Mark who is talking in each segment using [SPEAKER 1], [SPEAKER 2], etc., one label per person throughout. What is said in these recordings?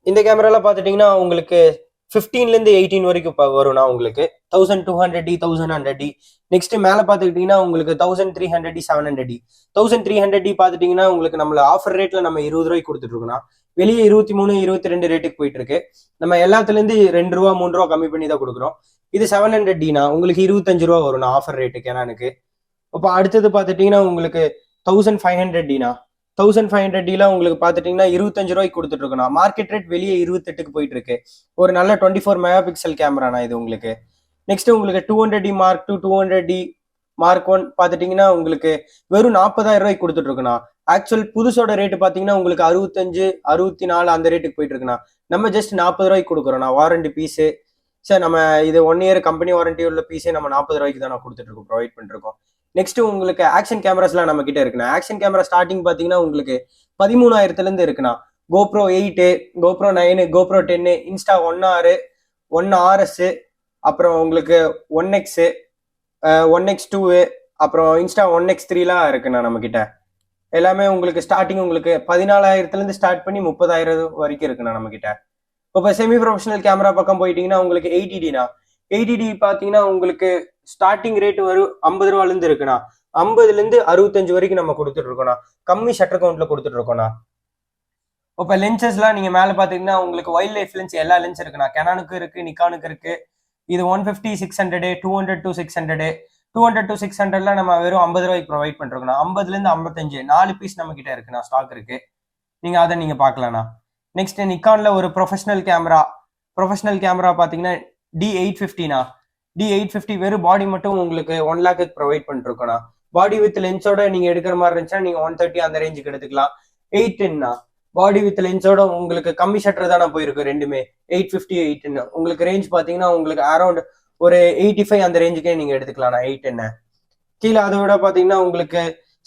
[SPEAKER 1] இந்த கேமரால பார்த்துட்டீங்கன்னா உங்களுக்கு 15லேருந்து 18 வரைக்கும் வரும்னா உங்களுக்கு 1200D 1100D. நெக்ஸ்ட் மேலே பார்த்துக்கிட்டிங்கன்னா உங்களுக்கு 1300D 700D. 1300D பார்த்துட்டிங்கன்னா உங்களுக்கு நம்மள ஆஃபர் ரேட்ல நம்ம 20 ரூபாய்க்கு கொடுத்துட்டு இருக்கோம்னா வெளியே 23 22 ரேட்டுக்கு போயிட்டு இருக்கு. நம்ம எல்லாத்துலேருந்து 2 ரூபா 3 ரூபா கம்மி பண்ணி தான் கொடுக்குறோம். இது 700Dனா உங்களுக்கு 25 ரூபா வரும்னா ஆஃபர் ரேட்டு கேனானுக்கு. இப்போ அடுத்தது பார்த்துட்டிங்கன்னா உங்களுக்கு 1500Dனா 1500Dல உங்களுக்கு பார்த்துட்டிங்கன்னா 25 ரூபாய்க்கு கொடுத்துட்டு இருக்கோம். மார்க்கெட் ரேட் வெளியே 28க்கு போயிட்டு இருக்கு. ஒரு நல்ல 24 மெகா பிக்சல் கேமரானா இது உங்களுக்கு. நெக்ஸ்ட் உங்களுக்கு 200D Mark 2 200D Mark 1 பார்த்துட்டிங்கன்னா உங்களுக்கு வெறும் 40,000 ரூபாய்க்கு கொடுத்துட்டு இருக்கோம். ஆக்சுவல் புதுசோட ரேட்டு பார்த்தீங்கன்னா உங்களுக்கு 65 64 அந்த ரேட்டுக்கு போயிட்டு இருக்குண்ணா. நம்ம ஜஸ்ட் 40 ரூபாய்க்கு கொடுக்குறோண்ணா. வாரண்டி பீஸு சார் நம்ம இது 1 இயர் கம்பெனி வாரண்டி உள்ள பீஸே நம்ம 40 ரூபாய்க்கு தான் கொடுத்துட்டு இருக்கோம், ப்ரொவைட் பண்ணிருக்கோம். நெக்ஸ்ட் உங்களுக்கு ஆக்ஷன் கேமராஸ்லாம் நம்ம கிட்ட இருக்குண்ணா. ஆக்ஷன் கேமரா ஸ்டார்டிங் பார்த்தீங்கன்னா உங்களுக்கு 13,000 இருக்குண்ணா. GoPro 8, GoPro 9, GoPro 10, Insta 1R 1RS, அப்புறம் உங்களுக்கு 1X 1X2, அப்புறம் Insta 1X3லாம் இருக்குண்ணா நம்ம கிட்ட. எல்லாமே உங்களுக்கு ஸ்டார்டிங் உங்களுக்கு 14,000 ஸ்டார்ட் பண்ணி 30,000 வரைக்கும் இருக்குண்ணா நம்ம கிட்ட. இப்போ செமி ப்ரொஃபஷனல் கேமரா பக்கம் போயிட்டீங்கன்னா உங்களுக்கு 80Dனா 80D பார்த்தீங்கன்னா உங்களுக்கு ஸ்டார்டிங் ரேட் வரும் 50 ரூபாலேருந்து இருக்குண்ணா. 50லேருந்து 65 வரைக்கும் நம்ம கொடுத்துட்டு இருக்கோம்ண்ணா. கம்மி ஷட்டர் கவுண்ட்ல கொடுத்துட்டு இருக்கோம்ண்ணா. இப்போ லென்சஸ்லாம் நீங்க மேலே பார்த்தீங்கன்னா உங்களுக்கு வைல்ட் லைஃப் லென்ஸ் எல்லா லென்ஸ் இருக்குண்ணா. கெனானுக்கு இருக்கு, நிக்கானுக்கு இருக்கு. இது 150 600 200 to 600 200 to 600ல நம்ம வெறும் 50 ரூபாய்க்கு ப்ரொவைட் பண்ணிருக்கோம். 50லேருந்து 55 4 பீஸ் நம்ம கிட்ட இருக்குண்ணா, ஸ்டாக் இருக்கு. நீங்க அதை நீங்க பார்க்கலாம்ண்ணா. நெக்ஸ்ட் நிக்கான்ல ஒரு ப்ரொஃபஷனல் கேமரா பார்த்தீங்கன்னா D850னா D850 வெறும் பாடி மட்டும் உங்களுக்கு 1 லேக்கு ப்ரொவைட் பண்ணிருக்கோம்ண்ணா. பாடி வித் லென்ஸோட நீங்க எடுக்கிற மாதிரி இருந்துச்சுன்னா நீங்க 130 அந்த ரேஞ்சுக்கு எடுத்துக்கலாம். 810னா பாடி வித் லென்ஸோட உங்களுக்கு கம்மி ஷட்டர் தானே போயிருக்கு ரெண்டுமே. 850 810 உங்களுக்கு ரேஞ்ச் பார்த்தீங்கன்னா உங்களுக்கு அரௌண்ட் ஒரு 85 அந்த ரேஞ்சுக்கே நீங்க எடுத்துக்கலாம் 810. கீழே அதை விட பார்த்தீங்கன்னா உங்களுக்கு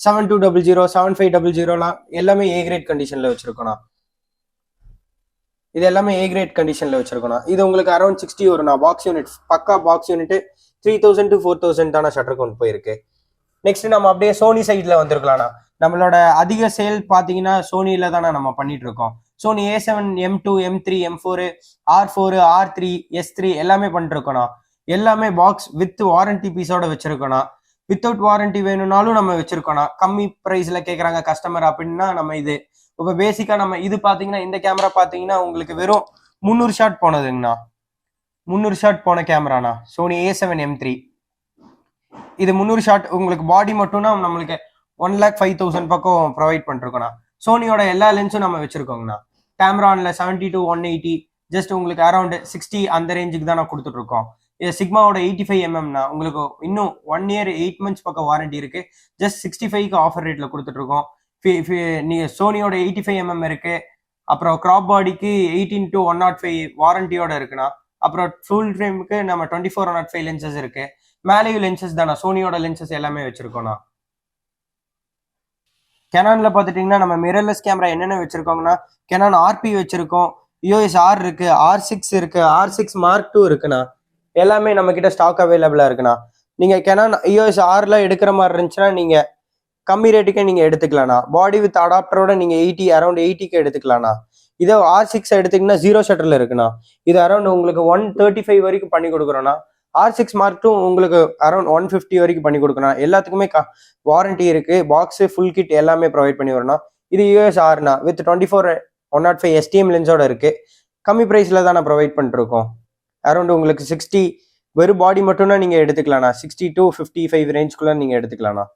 [SPEAKER 1] 7200 7500லாம் எல்லாமே ஏ கிரேட் கண்டிஷன்ல வச்சிருக்கோம். இது எல்லாமே ஏ கிரேட் கண்டிஷன்ல வச்சிருக்கோம். இது உங்களுக்கு அரௌண்ட் 60 வரும்ண்ணா. பாக்ஸ் யூனிட் பக்கா பாக்ஸ் யூனிட் 3000 to 4000 தானே ஷட்டர் கவுண்ட் போயிருக்கு. நெக்ஸ்ட் நம்ம அப்படியே சோனி சைட்ல வந்திருக்கலாம்ண்ணா. நம்மளோட அதிக சேல் பார்த்தீங்கன்னா சோனியில தானே நம்ம பண்ணிட்டு இருக்கோம். Sony A7 M2 M3 M4 R4 R3 S3 எல்லாமே பண்ணிருக்கோம்ண்ணா. எல்லாமே பாக்ஸ் வித் வாரண்டி பீஸோட வச்சிருக்கோம்ண்ணா. வித்தவுட் வாரண்டி வேணும்னாலும் நம்ம வச்சிருக்கோம்ண்ணா. கம்மி ப்ரைஸ்ல கேட்குறாங்க கஸ்டமர் அப்படின்னா நம்ம இது இப்போ பேசிக்கா நம்ம இது பாத்தீங்கன்னா இந்த கேமரா பாத்தீங்கன்னா உங்களுக்கு வெறும் 300 ஷாட் போனதுங்கண்ணா. 300 ஷாட் போன கேமராண்ணா சோனி A7 M3. இது 300 ஷாட் உங்களுக்கு பாடி மட்டும்னா நம்மளுக்கு 1,05,000 பக்கம் ப்ரொவைட் பண்ணிருக்கோம்ண்ணா. சோனியோட எல்லா லென்ஸும் நம்ம வச்சிருக்கோங்கண்ணா. கேமரான்ல 70 to 180 ஜஸ்ட் உங்களுக்கு அரௌண்ட் 60 அந்த ரேஞ்சுக்கு தான் நான் கொடுத்துட்டு இருக்கோம். இது சிக்மாவோட 85mm உங்களுக்கு இன்னும் 1 இயர் 8 months பக்கம் வாரண்டி இருக்கு. ஜஸ்ட் 65க்கு ஆஃபர் ரேட்ல கொடுத்துட்டு இருக்கோம். நீங்க சோனியோட 85mm இருக்கு. அப்புறம் கிராப் பாடிக்கு 18 to 105 வாரண்டியோட இருக்குண்ணா. அப்புறம் ஃபுல் ஃப்ரேமுக்கு நம்ம 24-105 லென்சஸ் இருக்கு. மேலேயும் லென்சஸ் தானே, சோனியோட லென்சஸ் எல்லாமே வச்சிருக்கோம்ண்ணா. கெனான்ல பார்த்துட்டிங்கன்னா நம்ம மிரர்லெஸ் கேமரா என்னென்ன வச்சிருக்கோங்கன்னா கெனான் RP வச்சிருக்கோம், EOS R இருக்கு, R6 இருக்கு, R6 Mark 2 இருக்குண்ணா. எல்லாமே நம்ம கிட்ட ஸ்டாக் அவைலபிளா இருக்குண்ணா. நீங்க கெனான் EOS Rல எடுக்கிற மாதிரி இருந்துச்சுன்னா நீங்க கம்மி ரேட்டுக்கே நீங்க எடுத்துக்கலாம்ண்ணா. பாடி வித் அடாப்டரோட நீங்க அரௌண்ட் 80க்கு எடுத்துக்கலாம்ண்ணா. இதே R6 எடுத்தீங்கன்னா 0 ஷட்டர்ல இருக்குண்ணா. இது அரௌண்ட் உங்களுக்கு 135 வரைக்கும் பண்ணி கொடுக்குறோம்ண்ணா. R6 Mark 2 உங்களுக்கு அரௌண்ட் 150 வரைக்கும் பண்ணி கொடுக்கணும். எல்லாத்துக்குமே வாரண்டி இருக்கு. பாக்ஸ் ஃபுல் கிட் எல்லாமே ப்ரொவைட் பண்ணி வரணும். இது EOS Rனா வித் 24-105 STM லென்ஸோட இருக்கு. கம்மி ப்ரைஸ்ல தான் நான் ப்ரொவைட் பண்ணிட்டு இருக்கோம். அரௌண்ட் உங்களுக்கு 60 வெறும் பாடி மட்டும்னா நீங்க எடுத்துக்கலாம்ண்ணா. 60 to 55 ரேஞ்சுக்குள்ள நீங்க எடுத்துக்கலாம்ண்ணா.